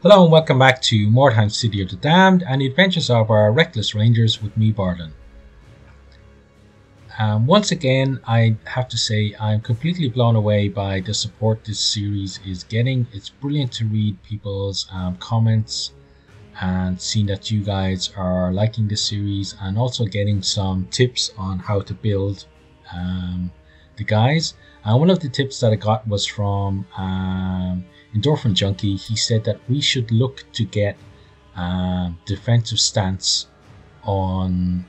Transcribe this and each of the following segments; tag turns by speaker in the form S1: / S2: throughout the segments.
S1: Hello and welcome back to Mordheim, City of the Damned and the adventures of our Reckless Rangers with me, Bardon. Once again, I have to say I'm completely blown away by the support this series is getting. It's brilliant to read people's comments and seeing that you guys are liking this series and also getting some tips on how to build the guys. One of the tips that I got was from Endorphin Junkie. He said that we should look to get defensive stance on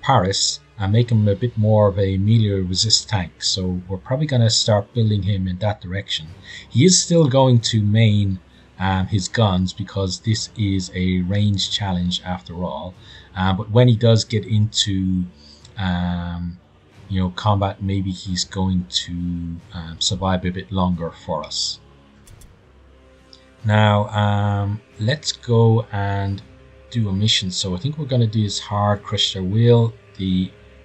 S1: Paris and make him a bit more of a melee resist tank. So we're probably going to start building him in that direction. He is still going to main his guns because this is a range challenge after all. But when he does get into combat, maybe he's going to survive a bit longer for us. Now let's go and do a mission. So I think we're going to do this hard crush their wheel.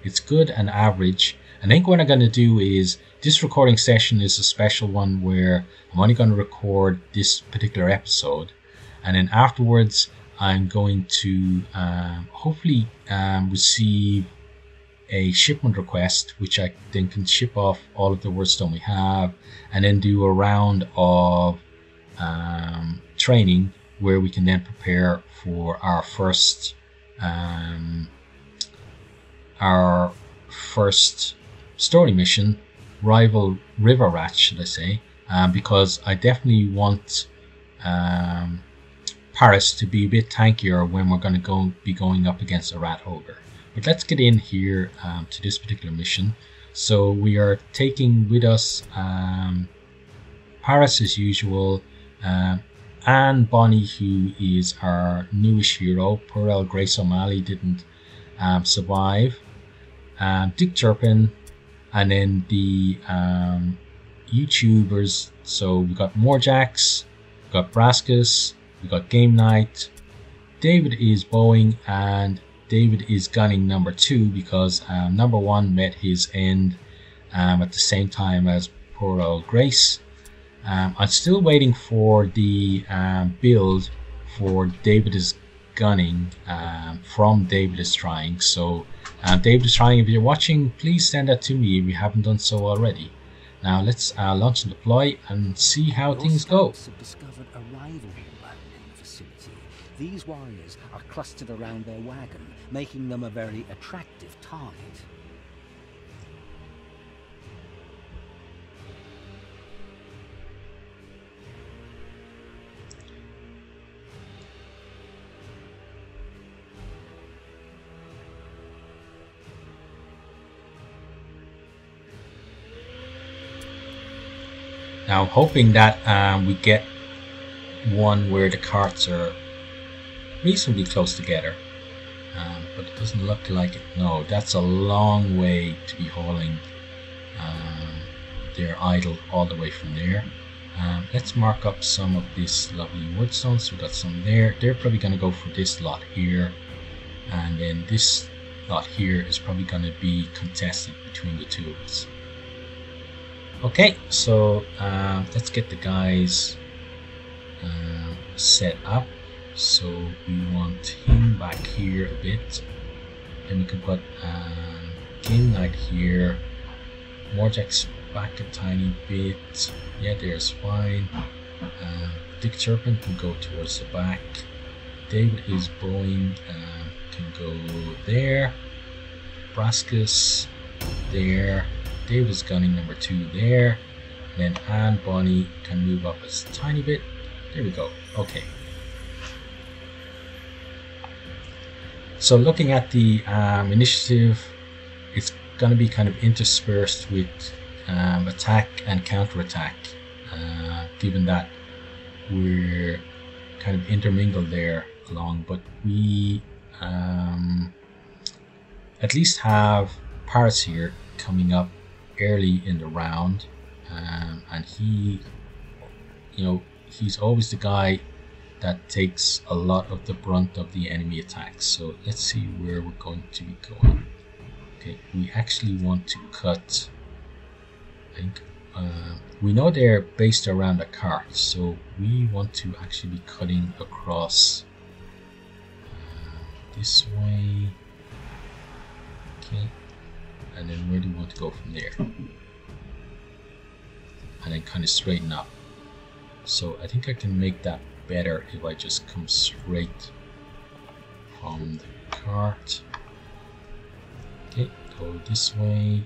S1: It's good and average. I think what I'm going to do is this recording session is a special one where I'm only going to record this particular episode, and then afterwards I'm going to hopefully receive a shipment request, which I then can ship off all of the wordstone we have, and then do a round of training where we can then prepare for our first story mission, Rival River Rat, should I say, because I definitely want Paris to be a bit tankier when we're going to be going up against a rat ogre. But let's get in here to this particular mission. So we are taking with us Paris as usual, Anne Bonny, who is our newish hero. Poor old Grace O'Malley didn't survive. Dick Turpin, and then the YouTubers. So we got Morjax, we got Brascus, we got Game Night. David is bowing and David is gunning number 2 because number 1 met his end at the same time as poor old Grace. I'm still waiting for the build for David is gunning from David is Trying. So David is Trying, if you're watching, please send that to me if you haven't done so already. Now let's launch and deploy and see how things go.
S2: Have discovered a rivalry warband in the facility. These warriors are clustered around their wagon, making them a very attractive target.
S1: Now I'm hoping that we get one where the carts are reasonably close together, but it doesn't look like it. No, that's a long way to be hauling their idol all the way from there. Let's mark up some of this lovely woodstone. So we got some there. They're probably going to go for this lot here, and then this lot here is probably going to be contested between the two of us. Okay, so let's get the guys set up. So we want him back here a bit. Then we can put Game Night here. Morjax back a tiny bit. Yeah, there's fine. Dick Turpin can go towards the back. David is bowing, can go there. Brascus there. David is gunning number 2 there. And then Anne Bonny can move up a tiny bit. There we go. Okay. So looking at the initiative, it's going to be kind of interspersed with attack and counterattack, given that we're kind of intermingled there along. But we at least have Paris here coming up early in the round, and he, he's always the guy that takes a lot of the brunt of the enemy attacks. So let's see where we're going to be going. Okay, we actually want to cut, I think we know they're based around a cart, so we want to actually be cutting across this way. Okay, and then where do we want to go from there? And then kind of straighten up. So I think I can make that better if I just come straight from the cart. Okay, go this way.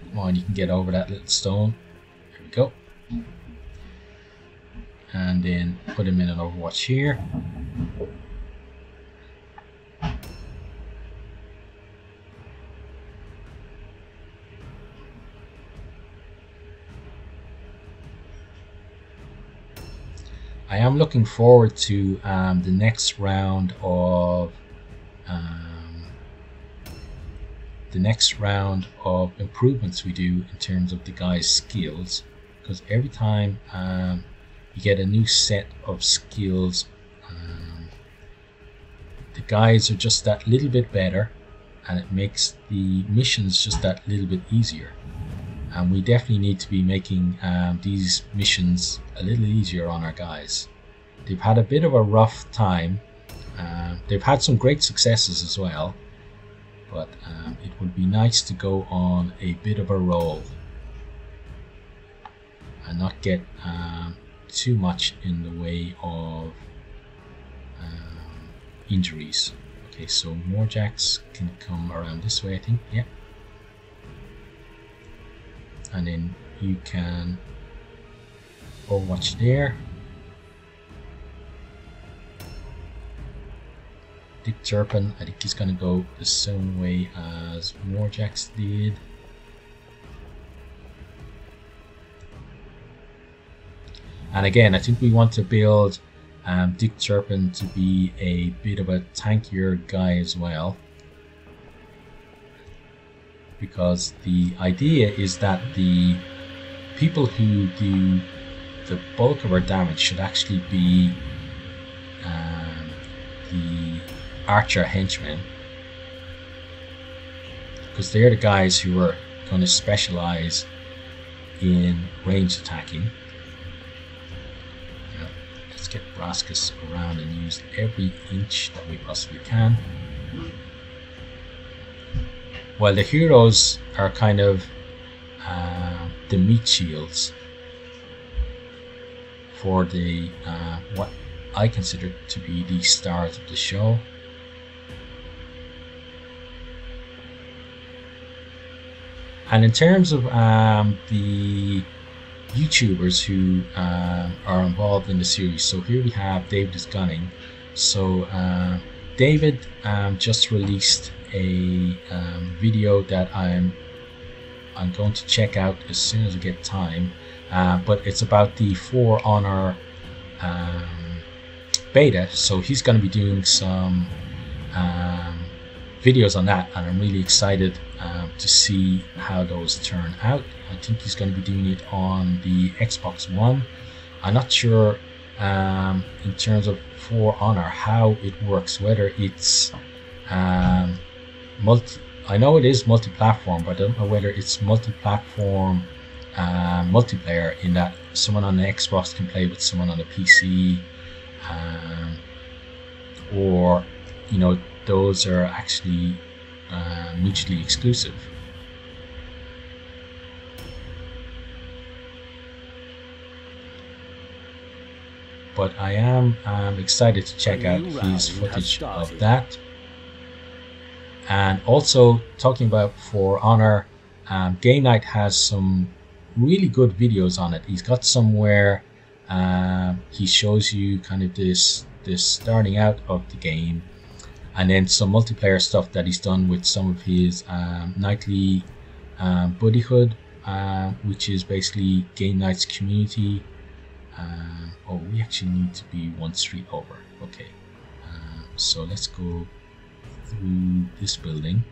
S1: Come on, you can get over that little stone. There we go. And then put him in an overwatch here. I am looking forward to the next round of improvements we do in terms of the guys' skills, because every time you get a new set of skills, the guys are just that little bit better, and it makes the missions just that little bit easier. And we definitely need to be making these missions a little easier on our guys. They've had a bit of a rough time. They've had some great successes as well, but it would be nice to go on a bit of a roll and not get too much in the way of injuries. Okay, so Morjax can come around this way, I think. Yeah. And then you can overwatch there. Dick Turpin, I think he's going to go the same way as Morjax did. And again, I think we want to build Dick Turpin to be a bit of a tankier guy as well, because the idea is that the people who do the bulk of our damage should actually be the archer henchmen, because they're the guys who are going to specialize in range attacking. Let's get Brascus around and use every inch that we possibly can. While the heroes are kind of the meat shields for the what I consider to be the stars of the show. And in terms of the YouTubers who are involved in the series, so here we have David is Gunning. So David just released a video that I'm going to check out as soon as I get time, but it's about the For Honor beta, so he's going to be doing some videos on that, and I'm really excited to see how those turn out. I think he's going to be doing it on the Xbox One. I'm not sure in terms of For Honor how it works, whether it's I know it is multi-platform, but I don't know whether it's multi-platform multiplayer, in that someone on the Xbox can play with someone on the PC, or you know, those are actually mutually exclusive. But I am excited to check out his footage of that. And also, talking about For Honor, Game Night has some really good videos on it. He's got somewhere he shows you kind of this starting out of the game, and then some multiplayer stuff that he's done with some of his nightly buddyhood, which is basically Game Night's community. Oh, we actually need to be one street over. Okay, so let's go through this building.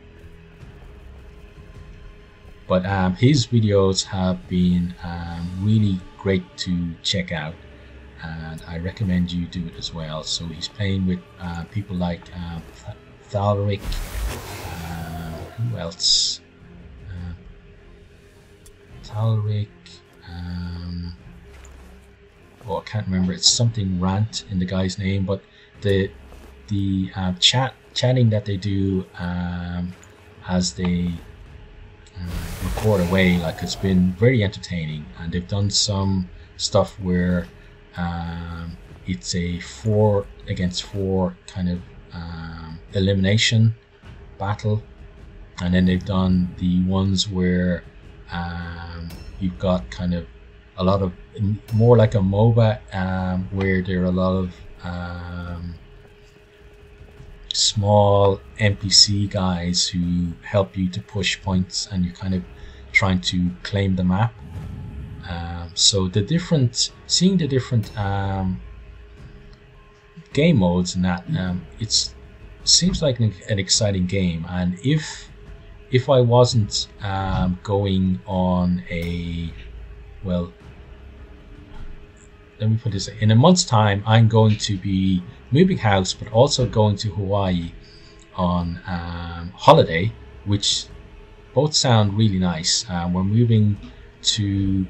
S1: But his videos have been really great to check out, and I recommend you do it as well. So he's playing with people like Thalric, who else? Talric. Oh, I can't remember. It's something Rant in the guy's name, but the chatting that they do as they record away, like, it's been very entertaining. And they've done some stuff where it's a 4 against 4 kind of elimination battle, and then they've done the ones where you've got kind of a lot of more like a MOBA, where there are a lot of small NPC guys who help you to push points, and you're kind of trying to claim the map. So seeing the different game modes and that, it seems like an exciting game. And if I wasn't going on a, well, let me put this, in a month's time I'm going to be moving house, but also going to Hawaii on holiday, which both sound really nice. We're moving to,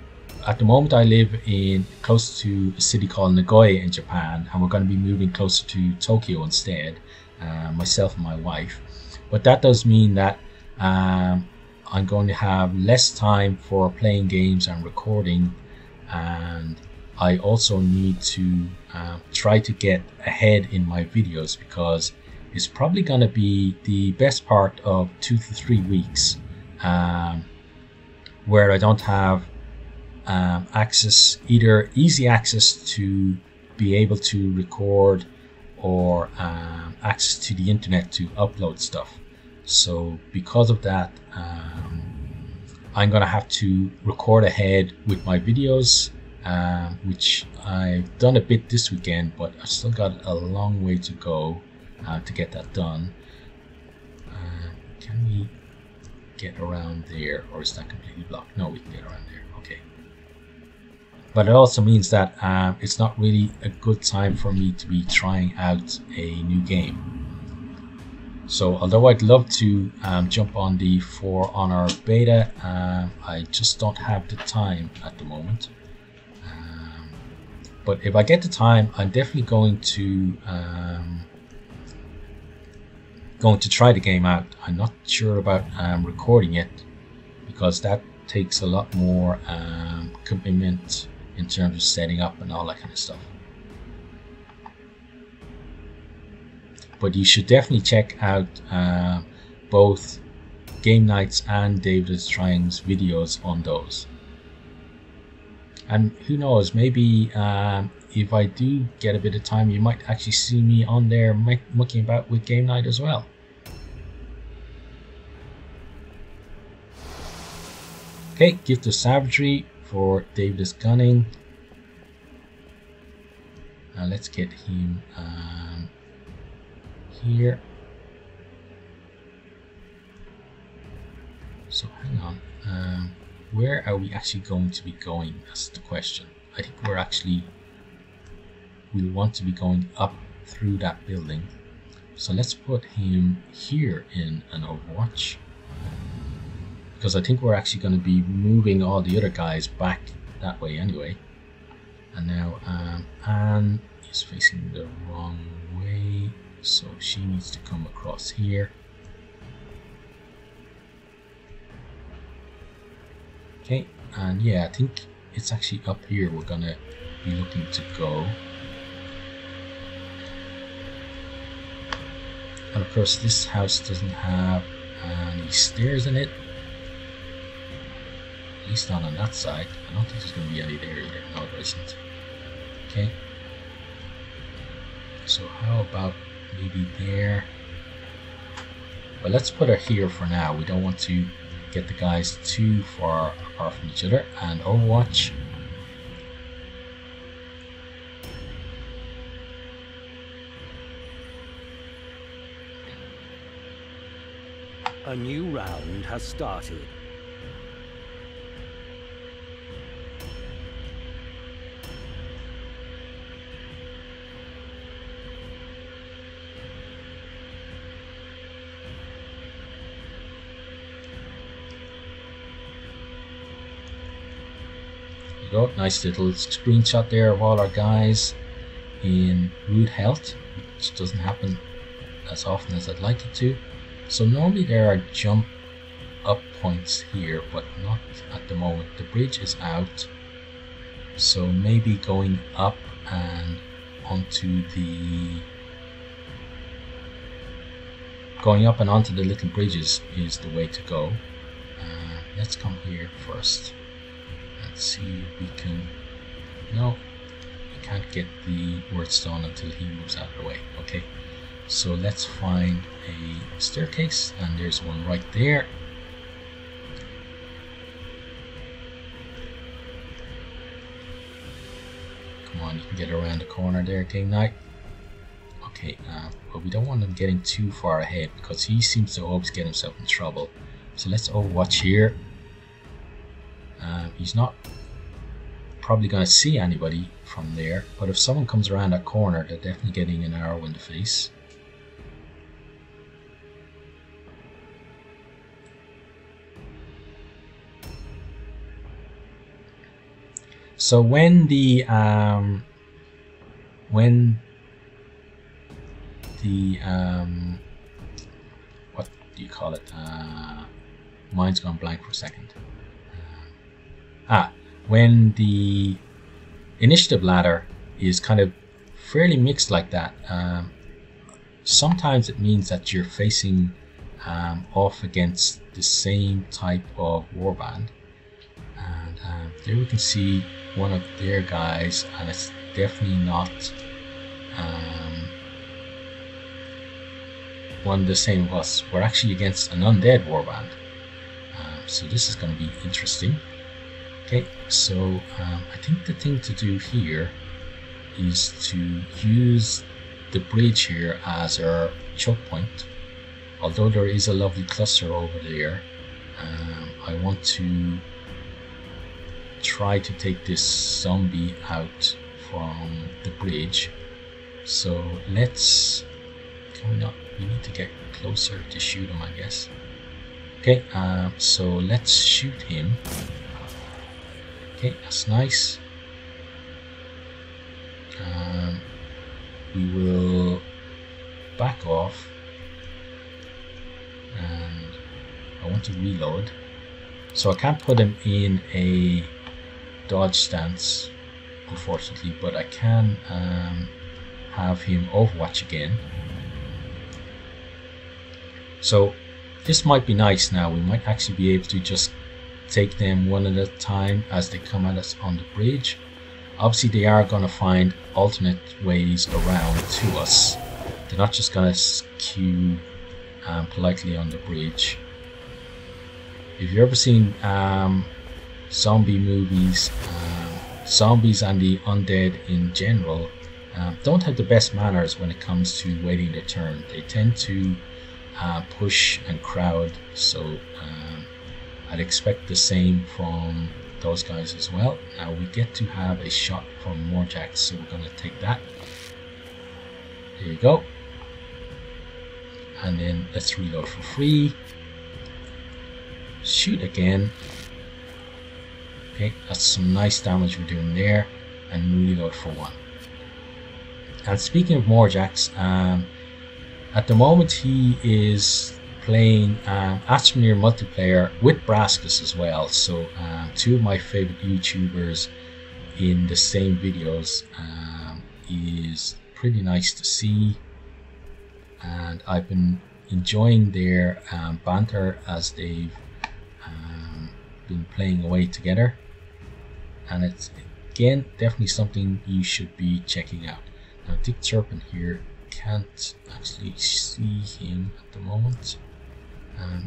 S1: at the moment I live in close to a city called Nagoya in Japan, and we're going to be moving closer to Tokyo instead, myself and my wife. But that does mean that I'm going to have less time for playing games and recording, and I also need to try to get ahead in my videos, because it's probably going to be the best part of 2 to 3 weeks where I don't have access, either easy access to be able to record, or access to the internet to upload stuff. So because of that, I'm gonna have to record ahead with my videos, which I've done a bit this weekend, but I've still got a long way to go to get that done. Can we get around there, or is that completely blocked? No, we can get around there. Okay. But it also means that it's not really a good time for me to be trying out a new game. So although I'd love to jump on the For Honor beta, I just don't have the time at the moment. But if I get the time, I'm definitely going to try the game out. I'm not sure about recording it, because that takes a lot more commitment in terms of setting up and all that kind of stuff. But you should definitely check out both Game Nights and David is Trying's videos on those. And who knows, maybe if I do get a bit of time, you might actually see me on there mucking about with Game Night as well. Okay, Gift of Savagery for David is Gunning. Let's get him here. So hang on, where are we actually going to be going? That's the question. I think we'll want to be going up through that building. So let's put him here in an Overwatch, because I think we're actually going to be moving all the other guys back that way anyway. And now Anne is facing the wrong way, so she needs to come across here. Okay, and yeah, I think it's actually up here we're gonna be looking to go. And of course this house doesn't have any stairs in it, at least not on that side. I don't think there's going to be any there either. No, there isn't. Okay, so how about maybe there? Well, let's put her here for now. We don't want to get the guys too far apart from each other. And Overwatch.
S2: A new round has started.
S1: go. Nice little screenshot there of all our guys in rude health, which doesn't happen as often as I'd like it to. So normally there are jump up points here, but not at the moment. The bridge is out, so maybe going up and onto the little bridges is the way to go. Let's come here first and see if we can. No, we can't get the word stone until he moves out of the way. Okay, so let's find a staircase, and there's one right there. Come on, you can get around the corner there, Game Knight. Okay, but we don't want him getting too far ahead because he seems to always get himself in trouble. So let's overwatch here. He's not probably going to see anybody from there, but if someone comes around that corner, they're definitely getting an arrow in the face. So when the what do you call it? Mine's gone blank for a second. When the initiative ladder is kind of fairly mixed like that, sometimes it means that you're facing off against the same type of warband. And there we can see one of their guys, and it's definitely not one of the same of us. We're actually against an undead warband, so this is going to be interesting. Okay, so I think the thing to do here is to use the bridge here as our choke point. Although there is a lovely cluster over there, I want to try to take this zombie out from the bridge. So let's, we need to get closer to shoot him, I guess. Okay, so let's shoot him. Okay, that's nice. We will back off, and I want to reload. So I can't put him in a dodge stance, unfortunately, but I can have him overwatch again. So this might be nice now. We might actually be able to just take them one at a time as they come at us on the bridge. Obviously they are going to find alternate ways around to us. They're not just going to queue politely on the bridge. If you've ever seen zombie movies, zombies and the undead in general don't have the best manners when it comes to waiting their turn. They tend to push and crowd, so I'd expect the same from those guys as well. Now we get to have a shot from Morjax, so we're going to take that. There you go. And then let's reload for free. Shoot again. Okay, that's some nice damage we're doing there. And reload for one. And speaking of Morjax, at the moment he is playing Mercenary multiplayer with Brascus as well. So two of my favorite YouTubers in the same videos is pretty nice to see, and I've been enjoying their banter as they've been playing away together, and it's again definitely something you should be checking out. Now Dick Turpin here, can't actually see him at the moment.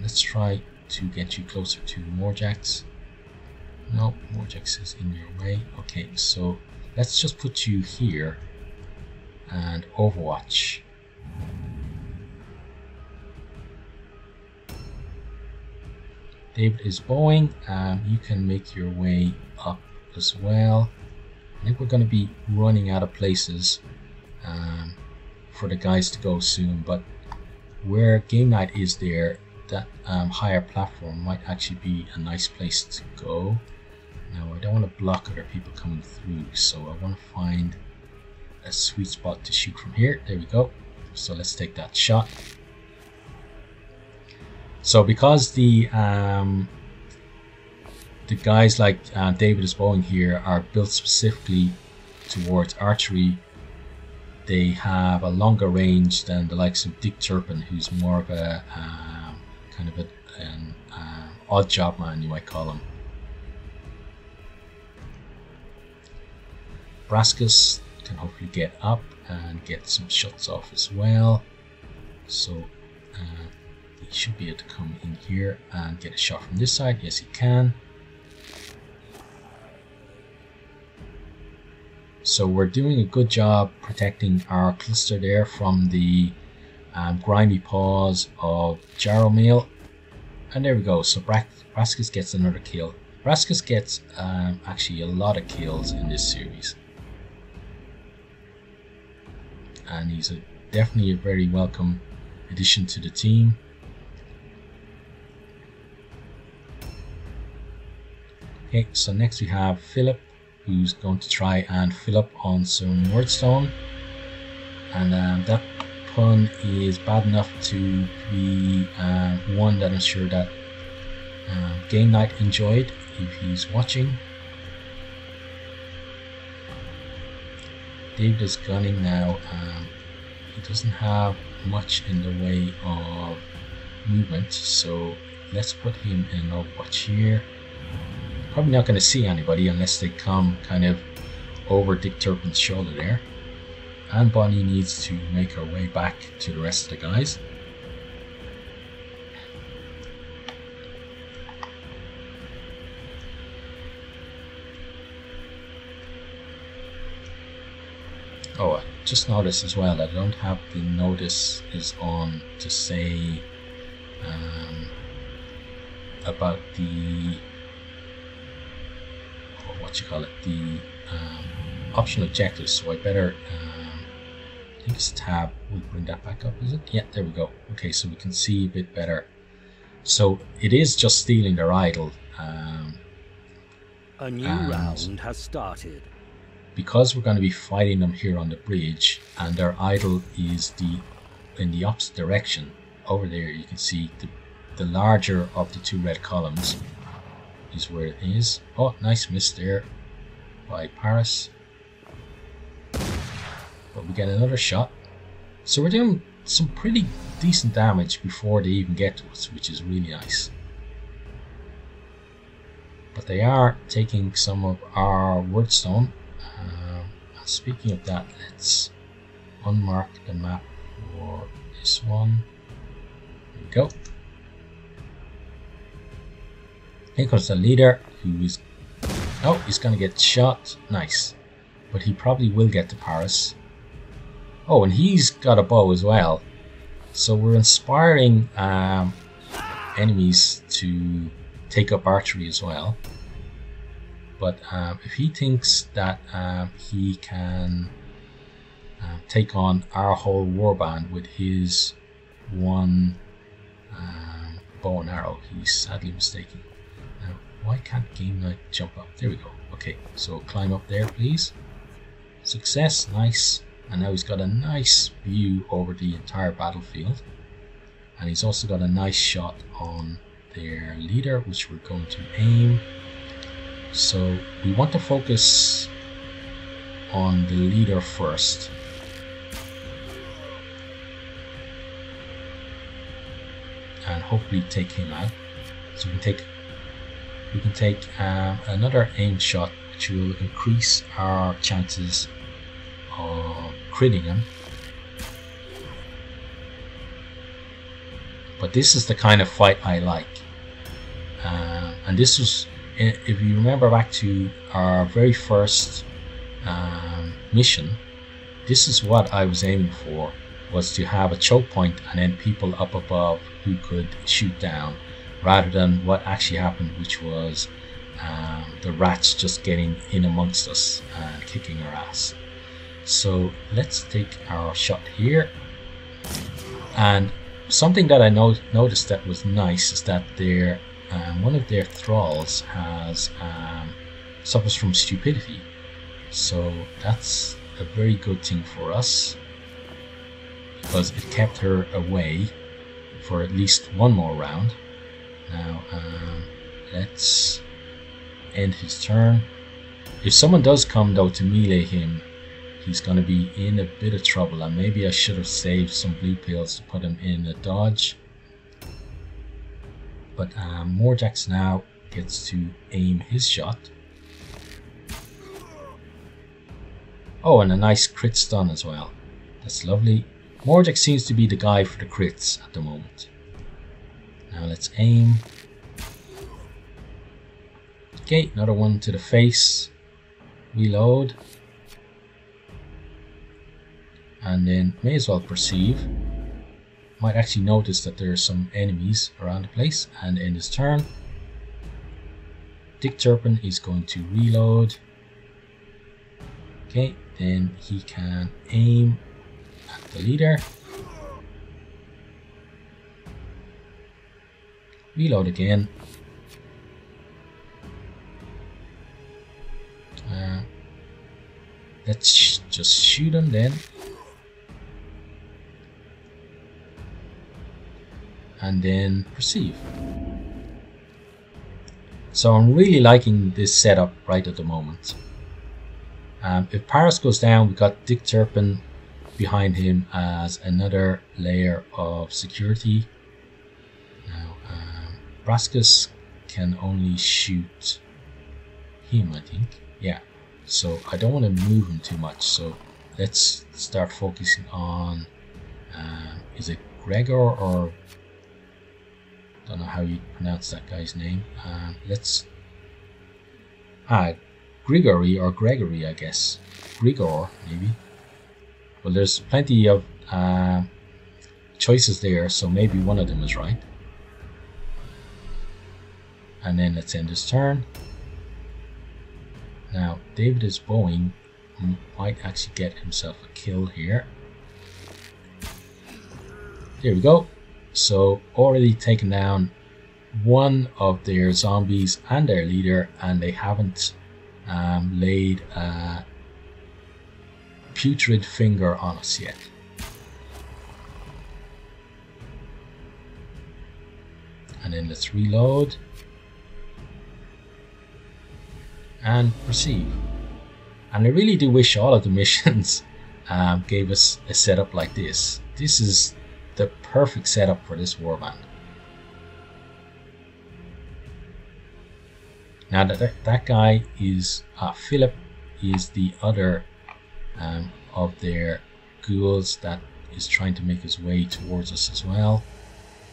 S1: Let's try to get you closer to Morjax. No, Morjax is in your way. Okay, so let's just put you here and overwatch. David is bowing. You can make your way up as well. I think we're going to be running out of places for the guys to go soon, but where Game Night is there, that higher platform might actually be a nice place to go. Now I don't want to block other people coming through, so I want to find a sweet spot to shoot from here. There we go. So let's take that shot. So because the guys like David is Boeing here are built specifically towards archery, they have a longer range than the likes of Dick Turpin, who's more of a kind of an odd job man, you might call him. Brascus can hopefully get up and get some shots off as well. So he should be able to come in here and get a shot from this side. Yes, he can. So we're doing a good job protecting our cluster there from the grimy paws of Jarrow Mail. And there we go. So Brascus gets another kill. Brascus gets actually a lot of kills in this series. And he's definitely a very welcome addition to the team. Okay, so next we have Philip, who's going to try and fill up on some wordstone, and that pun is bad enough to be one that I'm sure that Game Night enjoyed if he's watching. David is gunning now. He doesn't have much in the way of movement, so let's put him in Overwatch here. Probably not going to see anybody unless they come kind of over Dick Turpin's shoulder there. And Bonnie needs to make her way back to the rest of the guys. Oh, I just noticed as well that I don't have the notice is on to say about the the optional objectives, so I better I think it's tab, we'll bring that back up, is it? Yeah, there we go. Okay, so we can see a bit better. So it is just stealing their idol.
S2: A new round has started.
S1: Because we're going to be fighting them here on the bridge, and their idol is in the opposite direction. Over there you can see the larger of the two red columns is where it is. Oh, nice miss there by Paris. But we get another shot. So we're doing some pretty decent damage before they even get to us, which is really nice. But they are taking some of our wordstone. Speaking of that, let's unmark the map for this one. There we go. Here comes the leader, who is... Oh, he's going to get shot. Nice. But he probably will get to Paris. Oh, and he's got a bow as well. So we're inspiring enemies to take up archery as well. But if he thinks that he can take on our whole warband with his one bow and arrow, he's sadly mistaken. Now, why can't Game Night jump up? There we go. Okay, so climb up there, please. Success, nice. And now he's got a nice view over the entire battlefield. And he's also got a nice shot on their leader, which we're going to aim. So we want to focus on the leader first. And hopefully take him out. So we can take another aim shot, which will increase our chances of critting him. But this is the kind of fight I like. And this was, if you remember back to our very first mission, this is what I was aiming for, was to have a choke point and then people up above who could shoot down, rather than what actually happened, which was the rats just getting in amongst us and kicking our ass. So let's take our shot here. And something that I noticed that was nice is that their one of their thralls has suffers from stupidity. So that's a very good thing for us, because it kept her away for at least one more round. Now let's end his turn. If someone does come though to melee him, he's going to be in a bit of trouble, and maybe I should have saved some blue pills to put him in a dodge. But Morjax now gets to aim his shot. Oh, and a nice crit stun as well. That's lovely. Morjax seems to be the guy for the crits at the moment. Now let's aim. Okay, another one to the face. Reload. And then may as well perceive. Might actually notice that there are some enemies around the place, and end his turn. Dick Turpin is going to reload. Okay, then he can aim at the leader. Reload again. Let's just shoot him then. And then perceive. So I'm really liking this setup right at the moment. If Paris goes down, we've got Dick Turpin behind him as another layer of security. Now Brascus can only shoot him, I think. Yeah. So I don't want to move him too much. So let's start focusing on, is it Gregor, or don't know how you pronounce that guy's name. Grigory or Gregory, I guess. Grigor, maybe. Well, there's plenty of choices there, so maybe one of them is right. And then let's end his turn. Now, David is bowing, might actually get himself a kill here. There we go. So, already taken down one of their zombies and their leader, and they haven't laid a putrid finger on us yet. And then let's reload. And perceive. And I really do wish all of the missions gave us a setup like this. This is the perfect setup for this warband. Now that guy is Philip is the other of their ghouls that is trying to make his way towards us as well.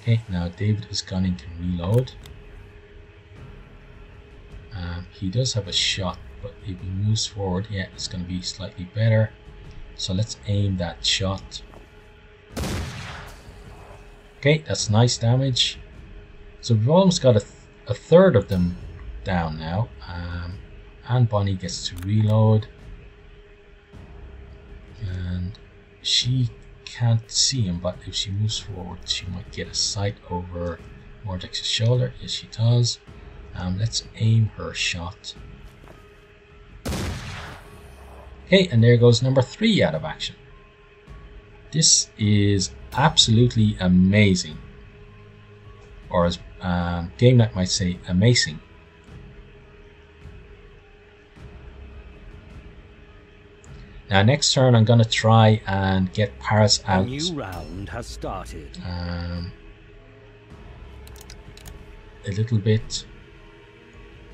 S1: Okay, now David is gunning, can reload. He does have a shot, but if he moves forward, yeah, it's going to be slightly better. So let's aim that shot. Okay, that's nice damage. So we've almost got a third of them down now. And Bonnie gets to reload. And she can't see him, but if she moves forward, she might get a sight over Morjax's shoulder. Yes, she does. Let's aim her shot. Okay, and there goes number 3 out of action. This is absolutely amazing. Or as Game Night might say, amazing. Now next turn I'm going to try and get Paris out.
S2: A new round has started.
S1: A little bit.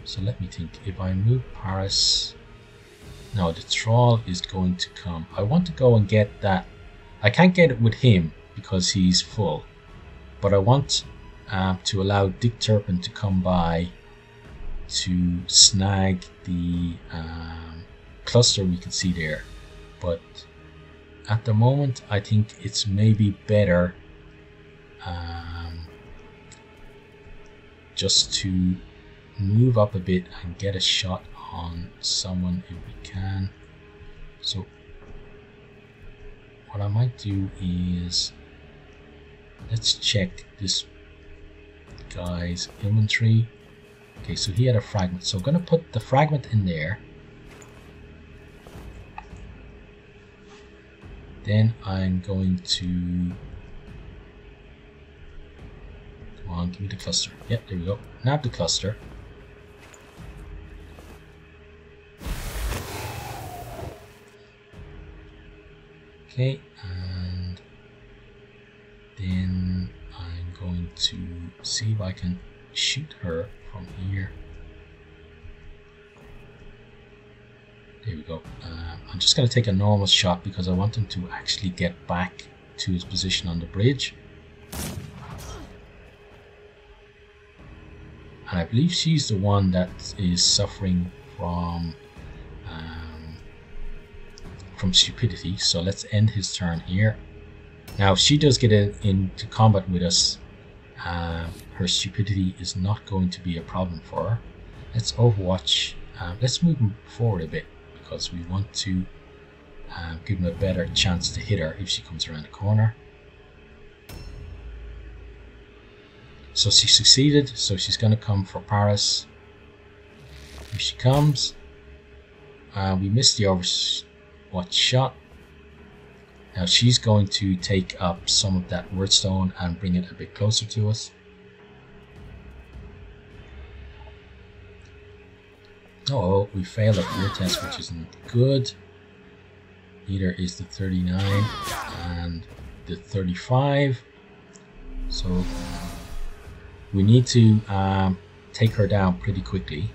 S1: So let me think. If I move Paris, no, the Thrall is going to come. I want to go and get that. I can't get it with him because he's full, but I want to allow Dick Turpin to come by to snag the cluster we can see there. But at the moment I think it's maybe better just to move up a bit and get a shot on someone if we can. So what I might do is, let's check this guy's inventory. Okay, so he had a fragment. So I'm going to put the fragment in there. Then I'm going to... Come on, give me the cluster. Yep, there we go. Nab the cluster. Okay, and then I'm going to see if I can shoot her from here. There we go. I'm just going to take a normal shot because I want him to actually get back to his position on the bridge. And I believe she's the one that is suffering from stupidity. So let's end his turn here. Now, if she does get into combat with us, her stupidity is not going to be a problem for her. Let's overwatch. Let's move him forward a bit because we want to give him a better chance to hit her if she comes around the corner. So she succeeded, so she's going to come for Paris. If she comes, we missed the overwatch shot. Now she's going to take up some of that wordstone and bring it a bit closer to us. Oh, we failed a fear test, which isn't good. Neither is the 39 and the 35. So we need to take her down pretty quickly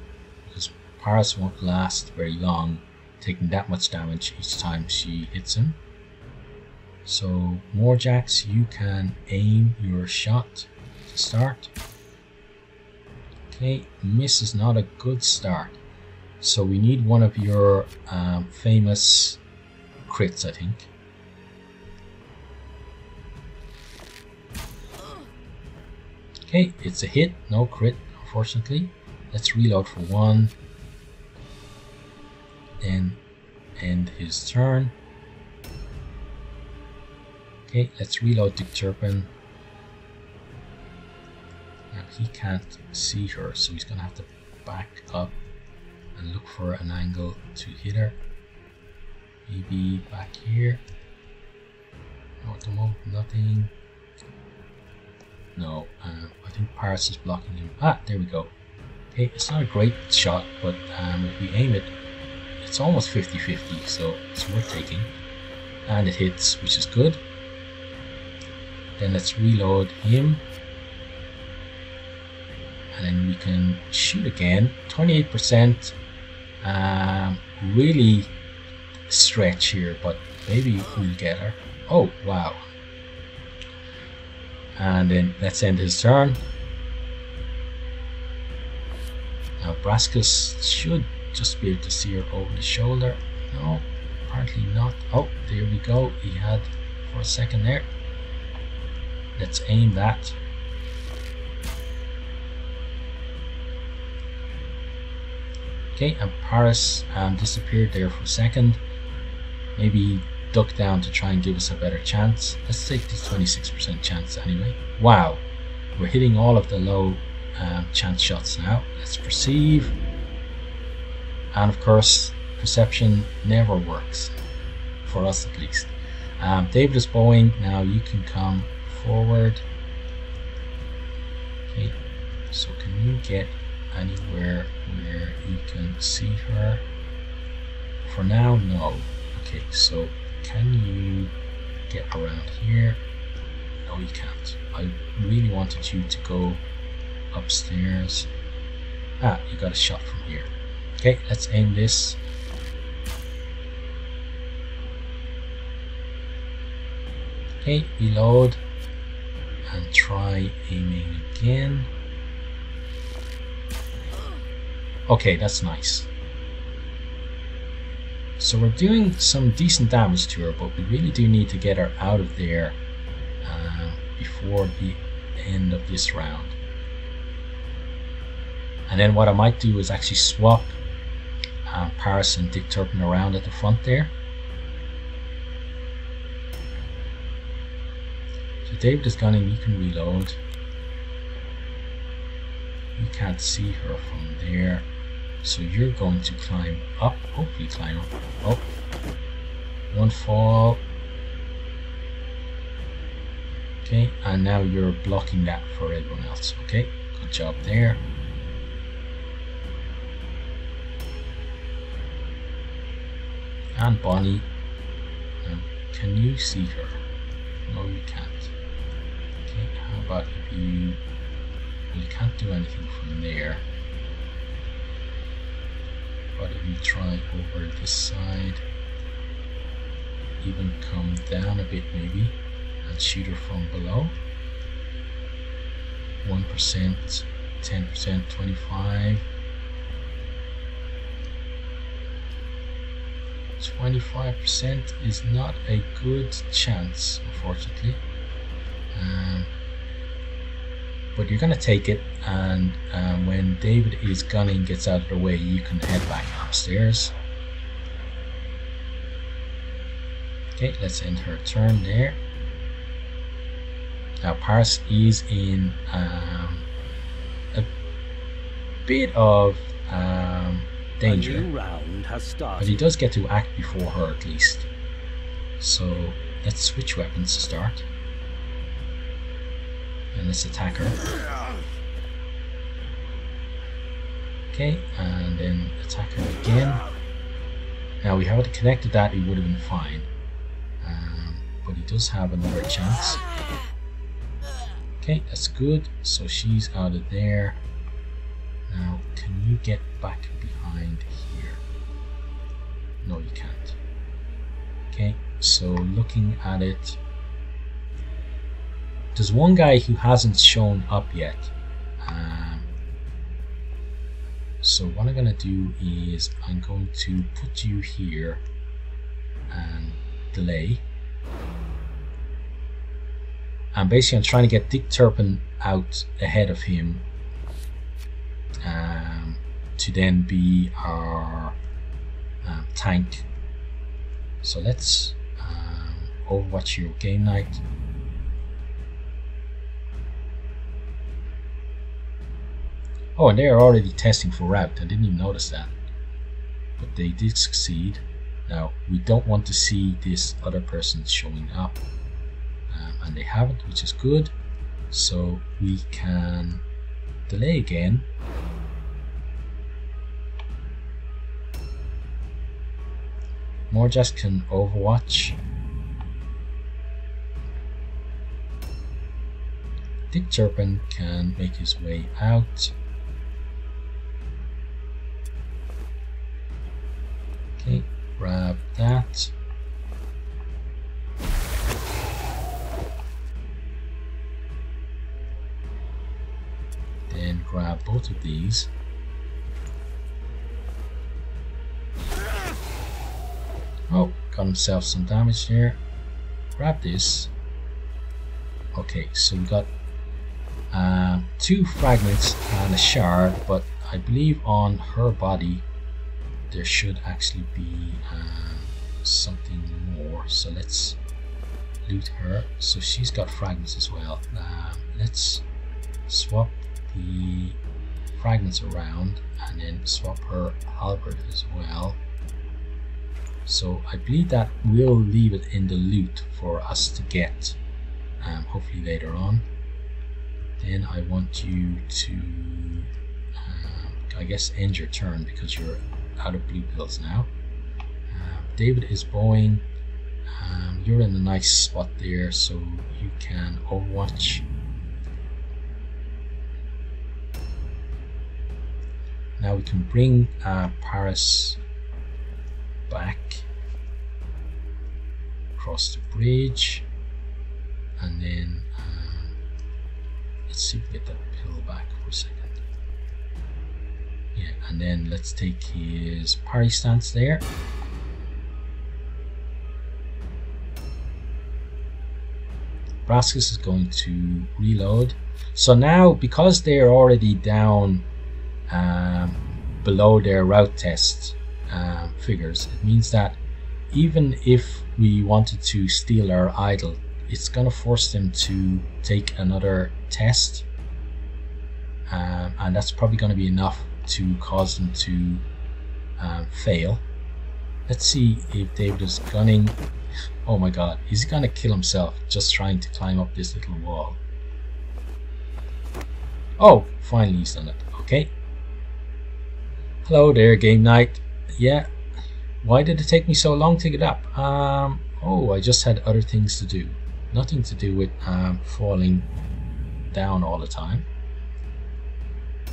S1: because Paris won't last very long, taking that much damage each time she hits him. So Morjax, you can aim your shot to start. Okay, miss is not a good start. So we need one of your famous crits, I think. Okay, it's a hit, no crit, unfortunately. Let's reload for one. Then end his turn. Okay, let's reload Dick Turpin. Now he can't see her, so he's gonna have to back up and look for an angle to hit her. Maybe back here. No, at the moment, nothing. No, I think Paris is blocking him. Ah, there we go. Okay, it's not a great shot, but if we aim it, it's almost 50-50, so it's worth taking. And it hits, which is good. Then let's reload him. And then we can shoot again. 28%. Really stretch here, but maybe we'll get her. Oh, wow. And then let's end his turn. Now Brascus should just be able to see her over the shoulder. No, apparently not. Oh, there we go. He had for a second there. Let's aim that. Okay, and Paris disappeared there for a second. Maybe duck down to try and give us a better chance. Let's take this 26% chance anyway. Wow, we're hitting all of the low chance shots now. Let's perceive. And of course, perception never works. For us at least. David is bowing. Now you can come forward. Okay, so can you get anywhere where you can see her? For now, no. Okay, so can you get around here? No, you can't. I really wanted you to go upstairs. Ah, you got a shot from here. Okay, let's aim this. Okay, reload and try aiming again. Okay, that's nice. So we're doing some decent damage to her, but we really do need to get her out of there before the end of this round. And then what I might do is actually swap Paris and Dick Turpin around at the front there. So David is gone in, you can reload. You can't see her from there. So you're going to climb up, hopefully climb up. Oh, one fall. Okay, and now you're blocking that for everyone else. Okay, good job there. And Bonnie, can you see her? No, you can't. Okay, how about if you... Well, you can't do anything from there. But if you try over this side, even come down a bit maybe, and shoot her from below. 1%, 10%, 25. 25% is not a good chance, unfortunately. But you're gonna take it, and when David is gunning gets out of the way, you can head back upstairs. Okay, let's end her turn there. Now Paris is in a bit of danger, but he does get to act before her at least. So let's switch weapons to start. And let's attack her. Okay, and then attack her again. Now we haven't connected that, he would have been fine. But he does have another chance. Okay, that's good. So she's out of there. Now, can you get back behind here? No, you can't. Okay, so looking at it, there's one guy who hasn't shown up yet. So what I'm going to do is I'm going to put you here and delay. And basically I'm trying to get Dick Turpin out ahead of him to then be our tank. So let's overwatch your game night. Oh, and they are already testing for route. I didn't even notice that. But they did succeed. Now, we don't want to see this other person showing up. And they haven't, which is good. So we can delay again. Morjax can overwatch. Dick Turpin can make his way out. Okay, grab that. Then grab both of these. Oh, got himself some damage there. Grab this. Okay, so we got 2 fragments and a shard, but I believe on her body there should actually be something more. So let's loot her. So she's got fragments as well. Let's swap the fragments around and then swap her halberd as well. So I believe that we'll leave it in the loot for us to get hopefully later on. Then I want you to I guess end your turn because you're out of blue pills now. David is bowing. You're in a nice spot there, so you can overwatch. Now we can bring Paris back across the bridge, and then let's see if we get that pill back for a second. Yeah, and then let's take his parry stance there. Brascus is going to reload. So now, because they're already down below their route test figures, it means that even if we wanted to steal our idol, it's going to force them to take another test. and that's probably going to be enough to cause them to fail. Let's see if David is gunning. Oh my god, is he going to kill himself just trying to climb up this little wall? Oh, finally he's done it. Okay. Hello there, game night. Yeah, why did it take me so long to get up? Oh, I just had other things to do. Nothing to do with falling down all the time.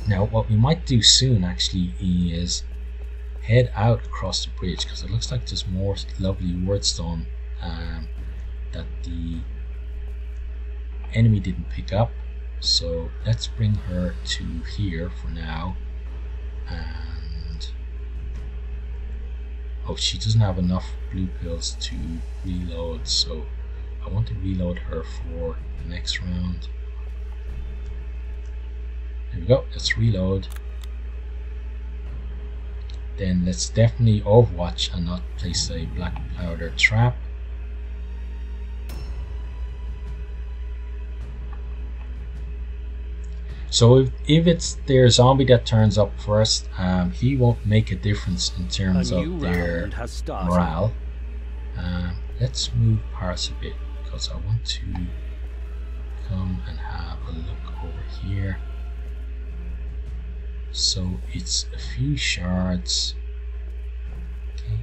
S1: Now, what we might do soon actually is head out across the bridge, because it looks like there's more lovely wordstone that the enemy didn't pick up. So let's bring her to here for now. And oh, she doesn't have enough blue pills to reload, so I want to reload her for the next round. There we go, let's reload. Then let's definitely overwatch and not place a black powder trap. So if it's their zombie that turns up first, he won't make a difference in terms of their morale. Let's move Paris a bit, because I want to come and have a look over here. So it's a few shards. Okay.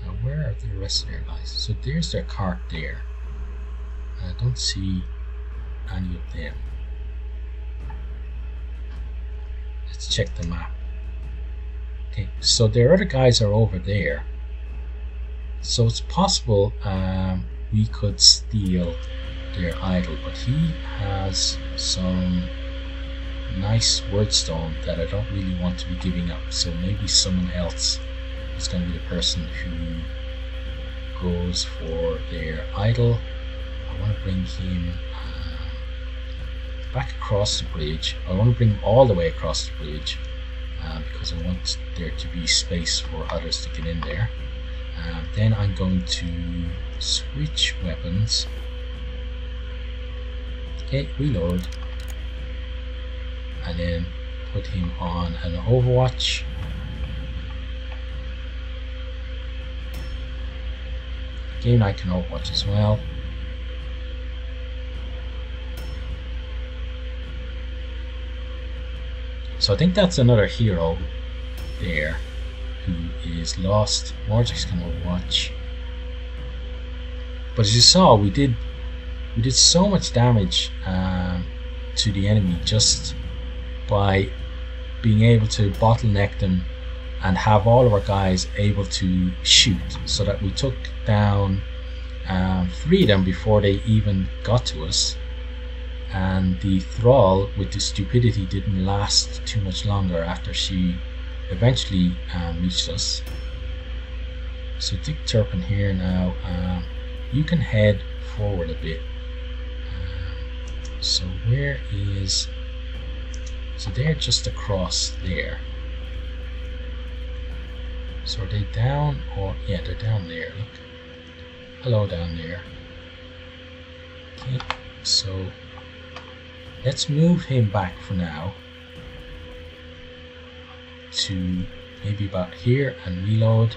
S1: Now where are the rest of their guys? So there's their cart there. I don't see any of them. Let's check the map. Okay, so their other guys are over there. So it's possible we could steal their idol, but he has some nice wordstone that I don't really want to be giving up. So maybe someone else is going to be the person who goes for their idol. I want to bring him back across the bridge. I want to bring him all the way across the bridge because I want there to be space for others to get in there. Then I'm going to switch weapons. Okay, reload. And then put him on an overwatch. Again, I can overwatch as well. So I think that's another hero there who is lost. Morjax can overwatch. But as you saw, we did so much damage to the enemy just by being able to bottleneck them and have all of our guys able to shoot, so that we took down 3 of them before they even got to us. And the thrall with the stupidity didn't last too much longer after she eventually reached us. So Dick Turpin here now, you can head forward a bit. So where is... So they're just across there. So are they down? Or yeah, they're down there. Look. Hello down there. Okay, so let's move him back for now to maybe about here and reload.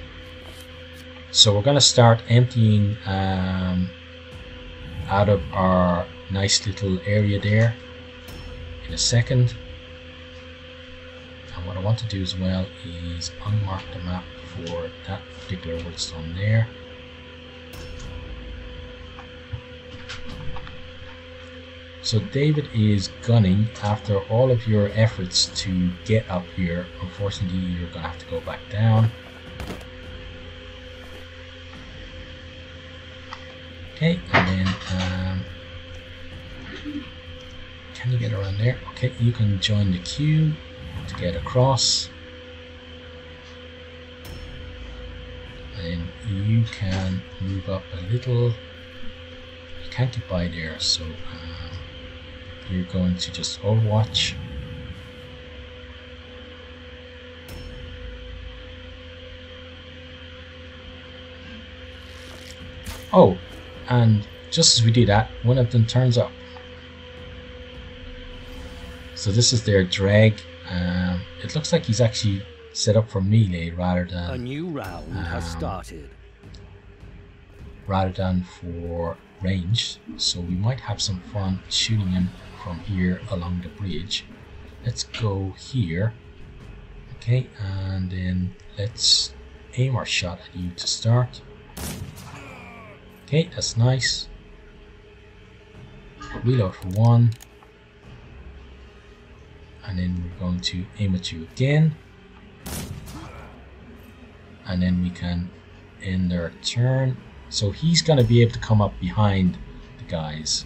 S1: So we're going to start emptying out of our nice little area there in a second. And what I want to do as well is unmark the map for that particular wordstone there. So David is gunning after all of your efforts to get up here. Unfortunately, you're going to have to go back down. Okay, and then can you get around there? Okay, you can join the queue to get across. And you can move up a little. You can't get by there, so you're going to just overwatch. Oh, and just as we do that, one of them turns up. So this is their dreg. It looks like he's actually set up for melee rather than
S2: A new round has started.
S1: rather than for range. So we might have some fun shooting him from here along the bridge. Let's go here. Okay, and then let's aim our shot at you to start. Okay, that's nice. Reload for one. And then we're going to aim at you again. And then we can end our turn. So he's going to be able to come up behind the guys.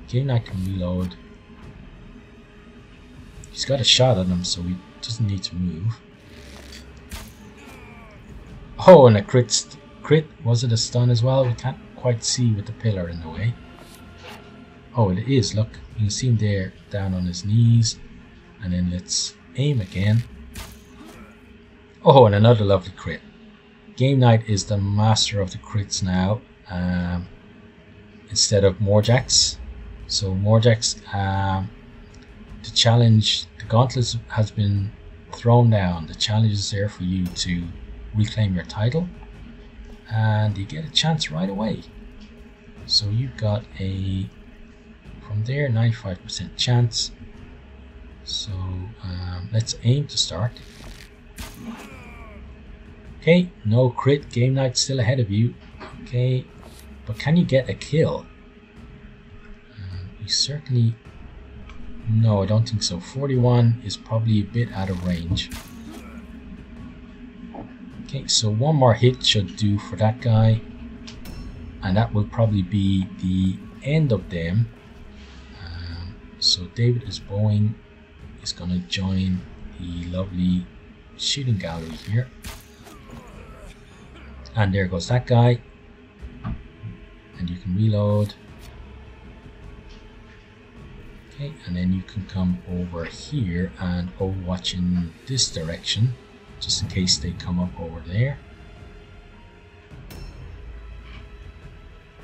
S1: Game Knight can reload. He's got a shot at him, so he doesn't need to move. Oh, and a crit. Was it a stun as well? We can't quite see with the pillar in the way. Oh, it is. Look, you can see him there down on his knees. And then let's aim again. Oh, and another lovely crit. Game Knight is the master of the crits now, instead of Morjax. So Morjax, the challenge, the gauntlet has been thrown down. The challenge is there for you to reclaim your title, and you get a chance right away. So you've got a, from there, 95% chance. So let's aim to start. Okay, no crit. Game Knight still ahead of you. Okay, but can you get a kill? You certainly... No, I don't think so. 41 is probably a bit out of range. Okay, so one more hit should do for that guy. And that will probably be the end of them. So David is bowing. He's going to join the lovely shooting gallery here. And there goes that guy. And you can reload. Okay, and then you can come over here and overwatch in this direction, just in case they come up over there.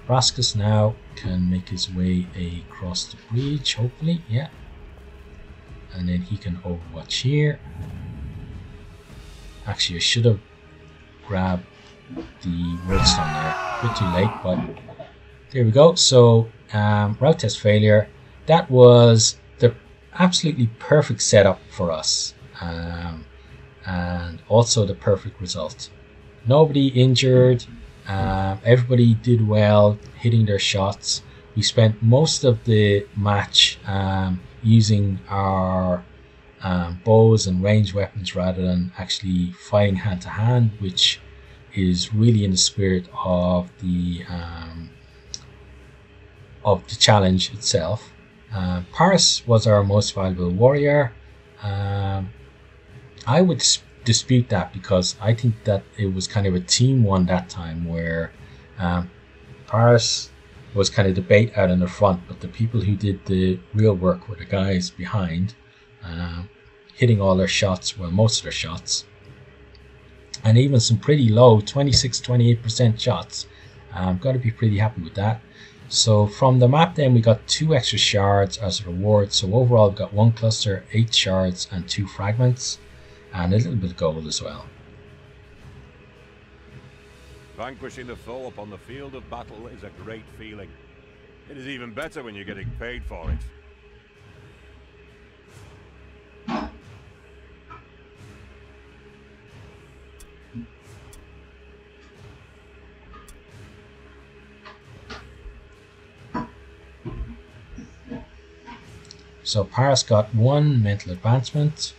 S1: Brascus now can make his way across the bridge, hopefully, yeah. And then he can overwatch here. Actually, I should have grabbed the redstone there. A bit too late, but there we go. So, route test failure. That was the absolutely perfect setup for us, and also the perfect result. Nobody injured. Everybody did well hitting their shots. We spent most of the match using our bows and ranged weapons rather than actually fighting hand to hand, which is really in the spirit of the challenge itself. Paris was our most valuable warrior. I would dispute that, because I think that it was kind of a team one that time, where Paris was kind of the bait out in the front, but the people who did the real work were the guys behind, hitting all their shots, well, most of their shots, and even some pretty low 26-28% shots. Got to be pretty happy with that. So from the map then we got 2 extra shards as a reward. So overall we've got 1 cluster, 8 shards and 2 fragments, and a little bit of gold as well.
S3: Vanquishing the foe upon the field of battle is a great feeling. It is even better when you're getting paid for it.
S1: So Paris got 1 mental advancement.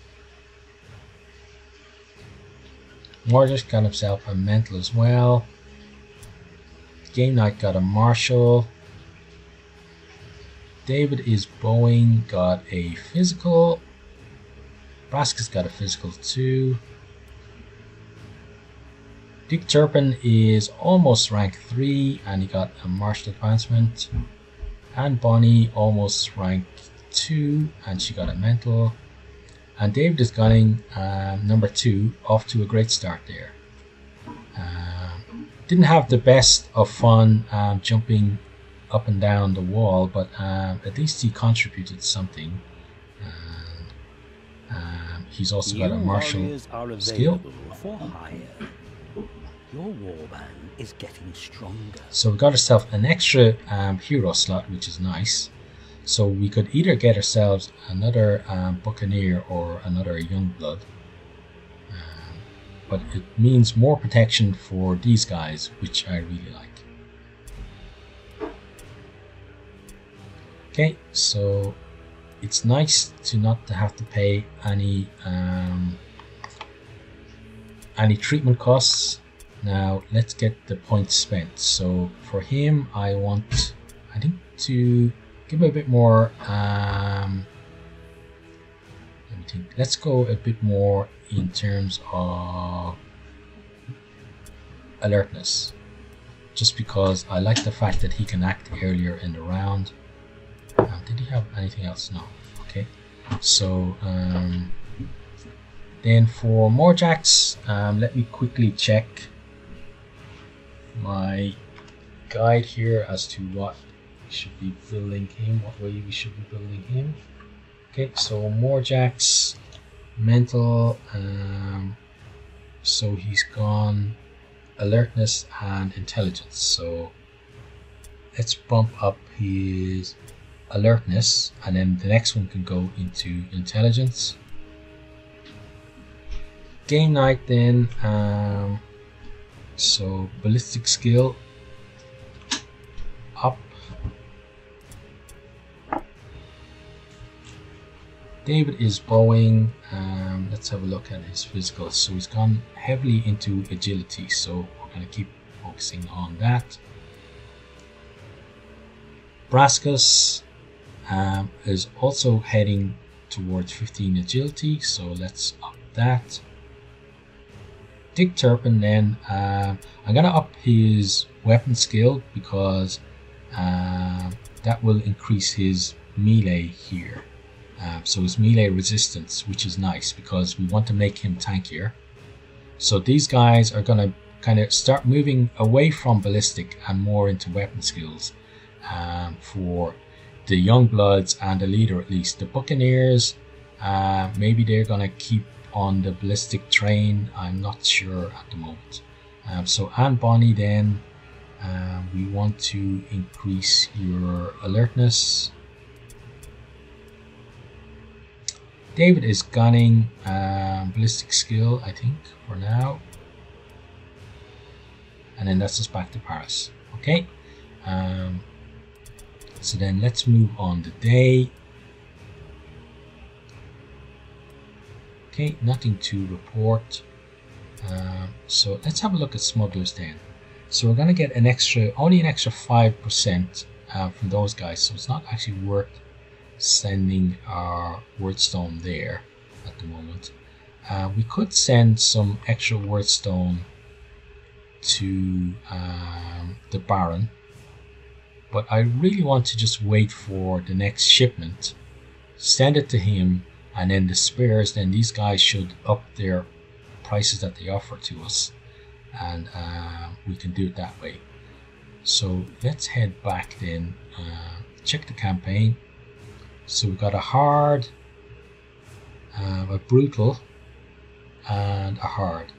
S1: Morjax got himself a mental as well. Game Knight got a martial. David is bowing, got a physical. Brascus got a physical too. Dick Turpin is almost rank 3 and he got a martial advancement. And Bonnie almost rank 2 and she got a mental. And David is gunning number 2, off to a great start there. Didn't have the best of fun jumping up and down the wall, but at least he contributed something. And he's also got a martial skill.
S2: For hire. Your warband is getting stronger.
S1: So we got ourselves an extra hero slot, which is nice. So we could either get ourselves another Buccaneer or another Youngblood. But it means more protection for these guys, which I really like. Okay, so it's nice to not to have to pay any treatment costs. Now let's get the points spent. So for him, I think to give a bit more. Let me think. Let's go a bit more in terms of alertness, just because I like the fact that he can act earlier in the round. Did he have anything else? No. Okay. So then for Morjax, let me quickly check my guide here as to what we should be building him, what way we should be building him. Okay, so Morjax, mental, so he's gone alertness and intelligence. So let's bump up his alertness, and then the next one can go into intelligence. Game night then, so ballistic skill up. David is bowing. Let's have a look at his physical. So he's gone heavily into agility, so we're going to keep focusing on that. Brascus is also heading towards 15 agility, so let's up that. Dick Turpin then, I'm going to up his weapon skill because that will increase his melee here. So his melee resistance, which is nice because we want to make him tankier. So these guys are going to kind of start moving away from ballistic and more into weapon skills for the young bloods and the leader at least. The Buccaneers, maybe they're going to keep on the ballistic train. I'm not sure at the moment. So Anne Bonnie then, we want to increase your alertness. David is gunning ballistic skill, I think, for now. And then that's us back to Paris. Okay. So then let's move on the day. Okay, nothing to report. So let's have a look at smugglers then. So we're going to get only an extra 5% from those guys. So it's not actually worth sending our wordstone there at the moment. We could send some extra wordstone to the Baron, but I really want to just wait for the next shipment, send it to him, and then the spares, then these guys should up their prices that they offer to us, and we can do it that way. So let's head back then, check the campaign. So we've got a hard, a brutal, and a hard.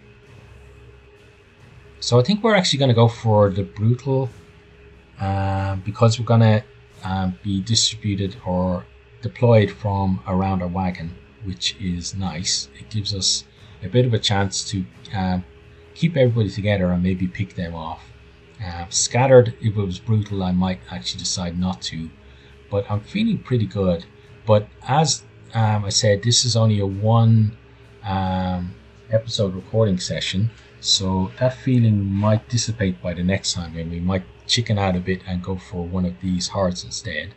S1: So I think we're actually going to go for the brutal because we're going to be distributed or deployed from around our wagon, which is nice. It gives us a bit of a chance to keep everybody together and maybe pick them off. Scattered, if it was brutal, I might actually decide not to, but I'm feeling pretty good. But as I said, this is only a one episode recording session, so that feeling might dissipate by the next time, and we might chicken out a bit and go for one of these hards instead.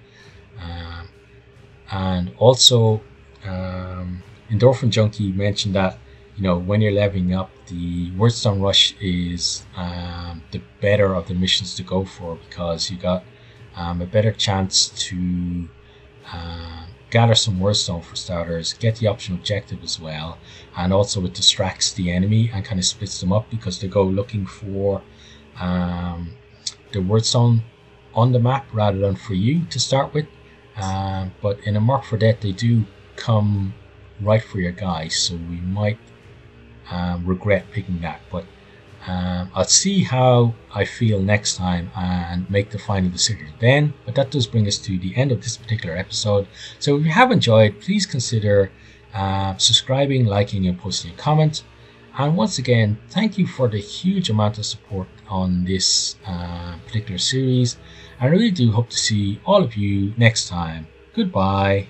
S1: And also, Endorphin Junkie mentioned that, you know, when you're leveling up, the Wordstone Rush is the better of the missions to go for, because you got a better chance to gather some Wordstone for starters, get the option objective as well, and also it distracts the enemy and kind of splits them up because they go looking for the Wordstone on the map rather than for you to start with. But in a Mark for Death, they do come right for your guys, so we might regret picking that. But I'll see how I feel next time and make the final decision then. But that does bring us to the end of this particular episode. So if you have enjoyed, please consider subscribing, liking, and posting a comment. And once again, thank you for the huge amount of support on this particular series. And I really do hope to see all of you next time. Goodbye.